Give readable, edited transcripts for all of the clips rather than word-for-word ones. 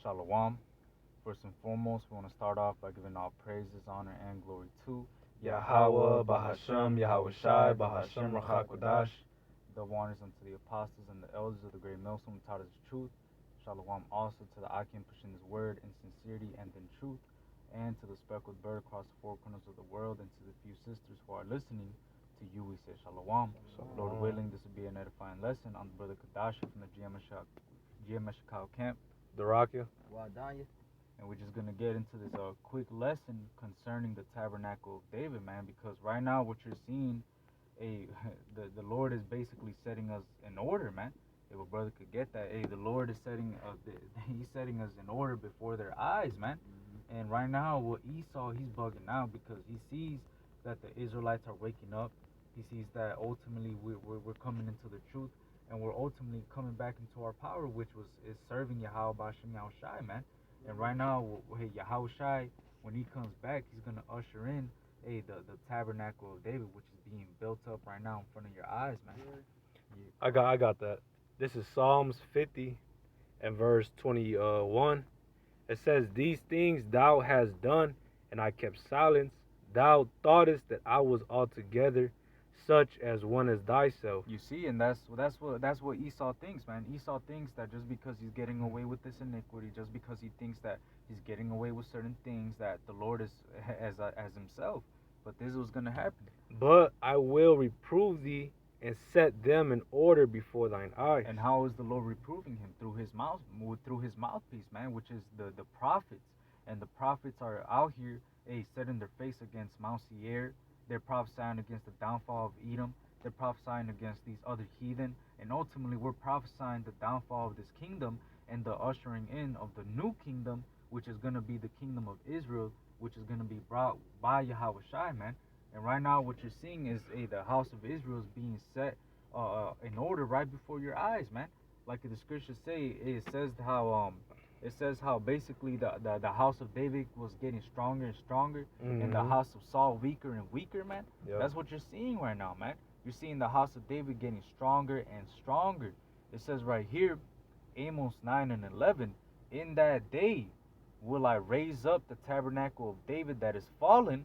Shalom. First and foremost, we want to start off by giving all praises, honor, and glory to Yahweh, Bahashem, Yahweh Shai, Bahashem, Rachakodash. double honors unto the apostles and the elders of the great millstone who taught us the truth. Shalom also to the Akim pushing his word in sincerity and in truth, and to the speckled bird across the four corners of the world, and to the few sisters who are listening. To you we say Shalom. Lord willing, this will be an edifying lesson on the brother Kadashi from the GM Chicago camp. Darakia. And we're just gonna get into this quick lesson concerning the tabernacle of David, man. Because right now, what you're seeing, the Lord is basically setting us in order, man. If a brother could get that, the Lord is He's setting us in order before their eyes, man. And right now, what Esau, he's bugging out because he sees that the Israelites are waking up. He sees that ultimately we're coming into the truth, and we're ultimately coming back into our power, which is serving Yahweh Bashem Yahushai, man. And right now, Yahweh Shai, when he comes back, he's going to usher in the tabernacle of David, which is being built up right now in front of your eyes, man. Yeah. I got that. This is Psalms 50 and verse 21. It says, "These things thou hast done, and I kept silence. Thou thoughtest that I was altogether such as one as thyself." You see, and that's what Esau thinks, man. Esau thinks that just because he's getting away with this iniquity, just because he thinks that he's getting away with certain things, that the Lord is as himself. But this was gonna happen. "But I will reprove thee and set them in order before thine eyes." And how is the Lord reproving him? Through his mouthpiece, man, which is the prophets. And the prophets are out here, setting their face against Mount Seir. They're prophesying against the downfall of Edom. They're prophesying against these other heathen. And ultimately, we're prophesying the downfall of this kingdom and the ushering in of the new kingdom, which is going to be the kingdom of Israel, which is going to be brought by Yahweh Shai, man. And right now, what you're seeing is the house of Israel is being set in order right before your eyes, man. Like the scriptures say, it says how basically the house of David was getting stronger and stronger, and the house of Saul weaker and weaker, man. Yep. That's what you're seeing right now, man. You're seeing the house of David getting stronger and stronger. It says right here, Amos 9 and 11, "In that day will I raise up the tabernacle of David that is fallen,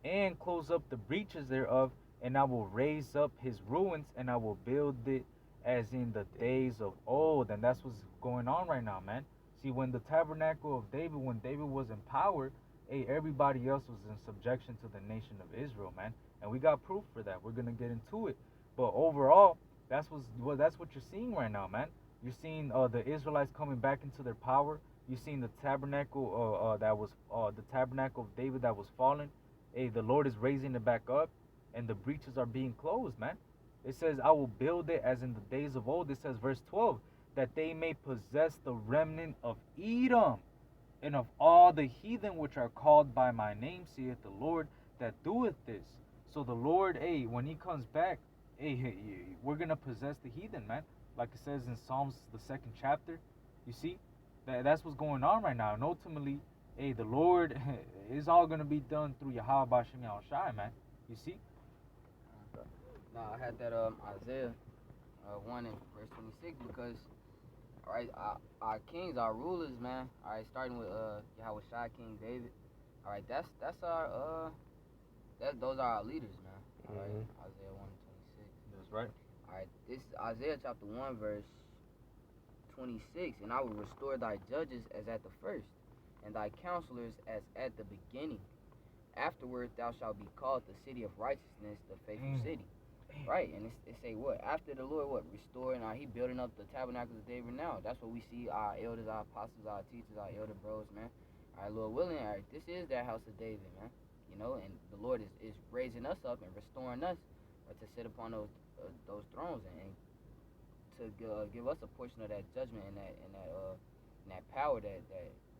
and close up the breaches thereof, and I will raise up his ruins, and I will build it as in the days of old." And that's what's going on right now, man. See, when the tabernacle of David, when David was in power, everybody else was in subjection to the nation of Israel, man. And we got proof for that. We're gonna get into it. But overall, that's what you're seeing right now, man. You're seeing the Israelites coming back into their power. You're seeing the tabernacle that was the tabernacle of David that was fallen. The Lord is raising it back up, and the breaches are being closed, man. It says, "I will build it as in the days of old." It says, verse 12, "that they may possess the remnant of Edom, and of all the heathen which are called by my name, saith the Lord that doeth this." So the Lord, when he comes back, we're gonna possess the heathen, man. Like it says in Psalms, the 2nd chapter. You see, that's what's going on right now. And ultimately, the Lord is all gonna be done through Yahweh Bashem Yahushai, man. You see? Now I had that Isaiah 1 and verse 26 because alright, our kings, our rulers, man. Alright, starting with Yahweh Shai, King David. Alright, that's our those are our leaders, man. Alright, Isaiah 1 and 26. That's right. Alright, this is Isaiah chapter 1 verse 26. "And I will restore thy judges as at the first, and thy counselors as at the beginning. Afterward thou shalt be called the city of righteousness, the faithful city." Right, and it say what? After the Lord, what? Restoring, he building up the tabernacles of David now. That's what we see our elders, our apostles, our teachers, our elder bros, man. Alright, Lord willing, alright, this is that house of David, man. You know, and the Lord is raising us up and restoring us to sit upon those thrones and to give us a portion of that judgment and that power that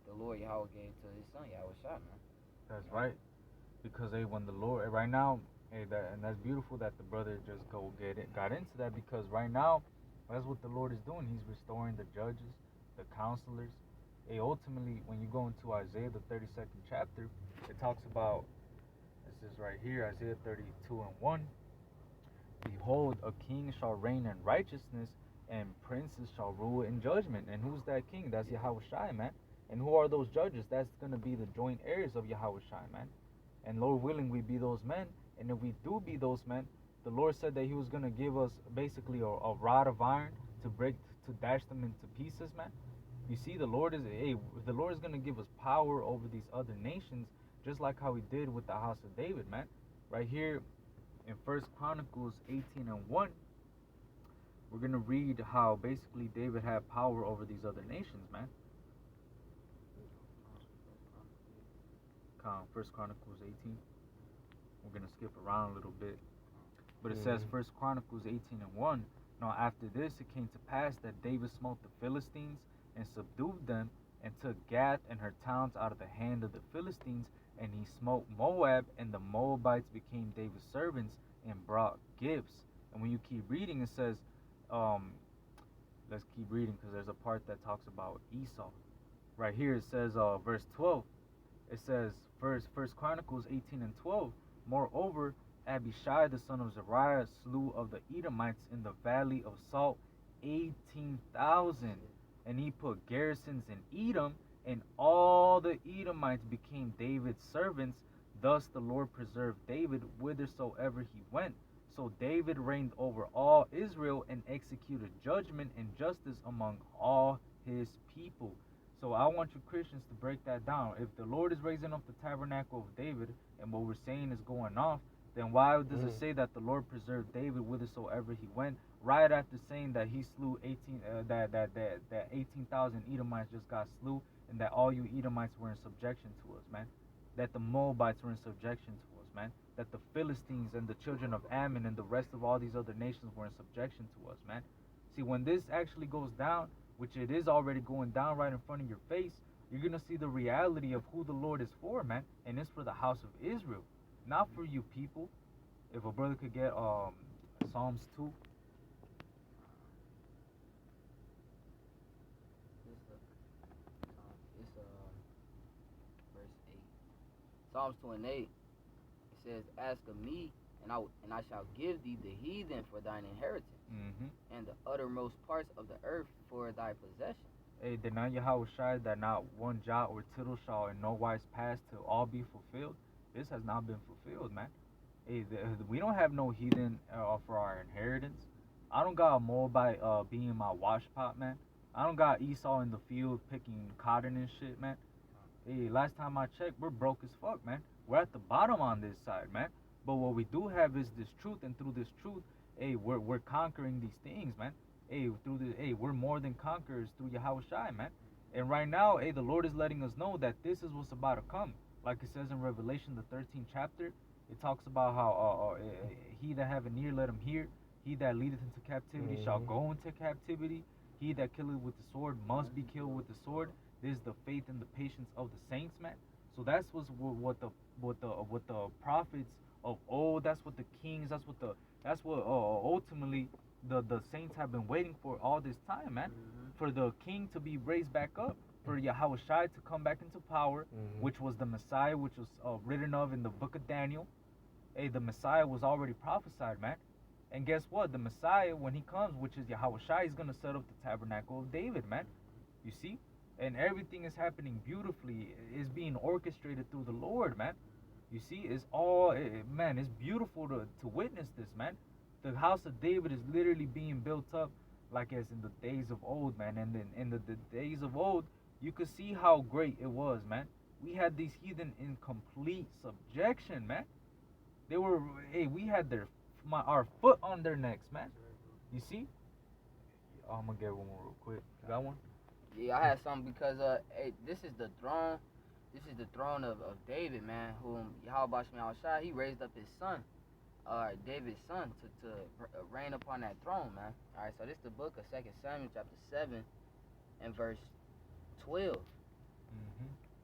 the Lord Yahweh gave to his son, Yahweh Shai, man. That's right. Because when the Lord right now, that's beautiful that the brother just got into that, because right now that's what the Lord is doing. He's restoring the judges, the counselors. Ultimately, when you go into Isaiah the 32nd chapter, it talks about, this is right here, Isaiah 32 and 1. "Behold, a king shall reign in righteousness, and princes shall rule in judgment." And who's that king? That's Yahweh Shai, man. And who are those judges? That's going to be the joint heirs of Yahweh Shai, man. And Lord willing, we be those men. And if we do be those men, the Lord said that He was going to give us basically a rod of iron to dash them into pieces, man. You see, the Lord is going to give us power over these other nations, just like how He did with the house of David, man. Right here in First Chronicles 18:1, we're going to read how basically David had power over these other nations, man. First Chronicles 18. We're going to skip around a little bit. But it says First Chronicles 18:1. Now after this it came to pass that David smote the Philistines and subdued them, and took Gath and her towns out of the hand of the Philistines, and he smote Moab, and the Moabites became David's servants and brought gifts. And when you keep reading, it says, let's keep reading because there's a part that talks about Esau. Right here it says, verse 12. It says, First Chronicles 18:12. Moreover, Abishai the son of Zeruiah slew of the Edomites in the valley of Salt 18,000, and he put garrisons in Edom, and all the Edomites became David's servants. Thus the Lord preserved David whithersoever he went. So David reigned over all Israel and executed judgment and justice among all his people. So I want you Christians to break that down. If the Lord is raising up the tabernacle of David, and what we're saying is going off, then why does it say that the Lord preserved David whithersoever he went? Right after saying that he slew 18,000 Edomites just got slew, and that all you Edomites were in subjection to us, man. That the Moabites were in subjection to us, man. That the Philistines and the children of Ammon and the rest of all these other nations were in subjection to us, man. See, when this actually goes down, which it is already going down right in front of your face, you're going to see the reality of who the Lord is for, man. And it's for the house of Israel, not for you people. If a brother could get Psalms 2. Verse 8. Psalms 2:8. It says, "Ask of me, and I shall give thee the heathen for thine inheritance, and the uttermost parts of the earth for thy possession." Hey, deny Yahweh Shai that not one jot or tittle shall in no wise pass till all be fulfilled. This has not been fulfilled, man. Hey, we don't have no heathen for our inheritance. I don't got a Moabite being my wash pot, man. I don't got Esau in the field picking cotton and shit, man. Hey, last time I checked, we're broke as fuck, man. We're at the bottom on this side, man. But what we do have is this truth, and through this truth, hey, we're conquering these things, man. Hey, we're more than conquerors through Yahweh Shai, man. And right now, hey, the Lord is letting us know that this is what's about to come. Like it says in Revelation, the 13th chapter, it talks about how he that have an ear, let him hear. He that leadeth into captivity shall go into captivity. He that killeth with the sword must be killed with the sword. This is the faith and the patience of the saints, man. So that's what the prophets of old, that's what the kings, that's what ultimately the saints have been waiting for all this time, man. For the king to be raised back up, for Yahweh Shai to come back into power, which was the Messiah, which was written of in the book of Daniel. Hey, the Messiah was already prophesied, man. And guess what? The Messiah, when he comes, which is Yahweh Shai, is going to set up the tabernacle of David, man. You see? And everything is happening beautifully. It's being orchestrated through the Lord, man. You see? It's all, man, it's beautiful to witness this, man. The house of David is literally being built up like as in the days of old, man. And then in the days of old, you could see how great it was, man. We had these heathen in complete subjection, man. They were, hey, we had our foot on their necks, man. You see? Oh, I'm gonna get one more real quick. You got one? Yeah, I had something because hey, this is the throne. This is the throne of David, man. Whom Yahweh Shai, he raised up his son, David's son, to reign upon that throne, man. All right, so this is the book of 2 Samuel, chapter 7, and verse 12.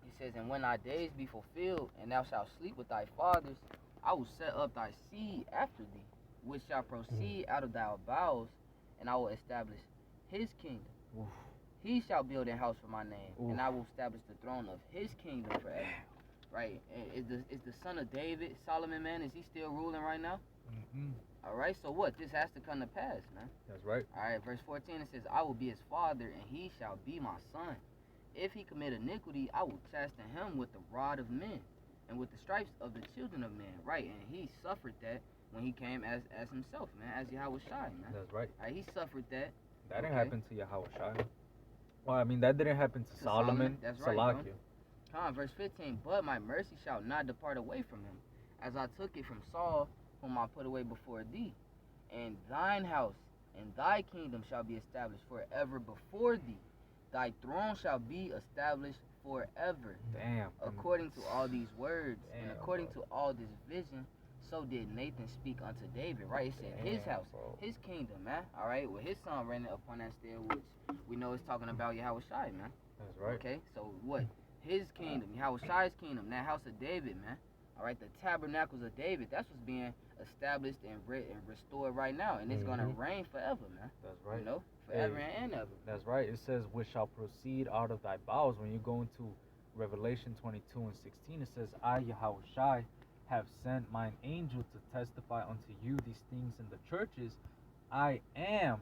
He says, "And when thy days be fulfilled, and thou shalt sleep with thy fathers, I will set up thy seed after thee, which shall proceed out of thy bowels, and I will establish his kingdom. Oof. He shall build a house for my name, Oof. and I will establish the throne of his kingdom forever." Right? Is the son of David, Solomon, man, is he still ruling right now? All right, so what? This has to come to pass, man. That's right. All right, verse 14, it says, "I will be his father, and he shall be my son. If he commit iniquity, I will chasten him with the rod of men and with the stripes of the children of men. Right, and he suffered that when he came as himself, man, as Yahweh Shai, man. That's right. Right, he suffered that. That didn't Okay. happen to Yahushua. Well, I mean, that didn't happen to Solomon. That's right, bro. Salakia. Verse 15, but my mercy shall not depart away from him, as I took it from Saul, whom I put away before thee. And thine house and thy kingdom shall be established forever before thee. Thy throne shall be established forever. Damn. According to all these words, and Damn, according bro. to all this vision, so did Nathan speak unto David, right? It said his Damn, house, bro. his kingdom, man. All right, with his son reigning upon that stair, which we know is talking about Yahweh Shai, man. That's right. Okay, so what? His kingdom, Yahweh Shai's kingdom, that house of David, man. All right, the tabernacles of David, that's what's being established and restored right now, and it's gonna reign forever, man. That's right. You know, forever and ever. That's right. It says, which shall proceed out of thy bowels. When you go into Revelation 22 and 16, it says, I, Yahushai, have sent mine angel to testify unto you these things in the churches. I am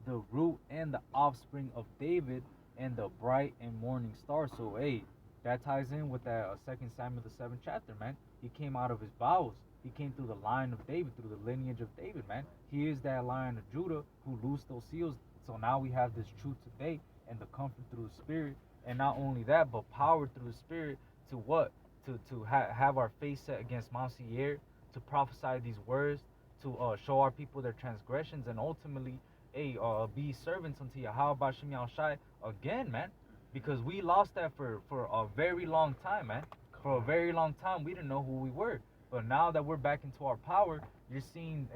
the root and the offspring of David and the bright and morning star. So, hey, that ties in with that 2 Samuel, the 7th chapter, man. He came out of his bowels. He came through the line of David, through the lineage of David, man. He is that Lion of Judah who loosed those seals. So now we have this truth today and the comfort through the Spirit. And not only that, but power through the Spirit to what? To have our face set against Mount Seir, to prophesy these words, to show our people their transgressions, and ultimately, be servants unto Yahweh Bashim Yahushai again, man. Because we lost that for a very long time, man. For a very long time, we didn't know who we were. But now that we're back into our power, you're seeing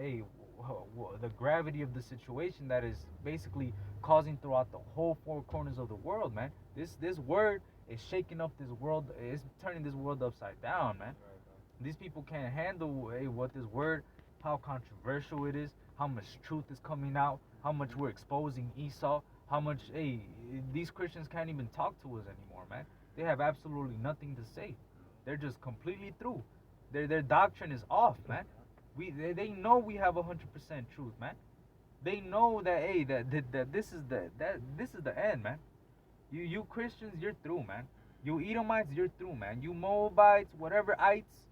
the gravity of the situation that is basically causing throughout the whole four corners of the world, man. This word is shaking up this world. It's turning this world upside down, man. These people can't handle what this word, how controversial it is, how much truth is coming out, how much we're exposing Esau, how much these Christians can't even talk to us anymore, man. They have absolutely nothing to say. They're just completely through. Their doctrine is off, man. They know we have 100% truth, man. They know that that this is the end, man. You Christians, you're through, man. You Edomites, you're through, man. You Moabites, whatever ites,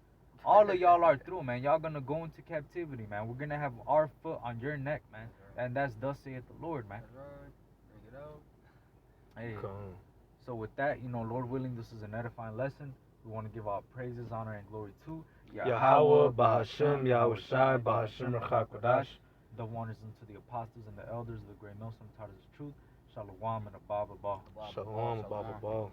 all of y'all are through, man. Y'all gonna go into captivity, man. We're gonna have our foot on your neck, man. And that's thus saith the Lord, man. Bring it out. Hey. Come. So with that, Lord willing, this is an edifying lesson. We want to give all praises, honor, and glory to Yahweh, Bahashem, Yahushai, Bahashem, Rachakodash. the wonders unto the apostles and the elders of the great millstone taught us the truth. Shalom and Abba. Shalom, Baba Ball.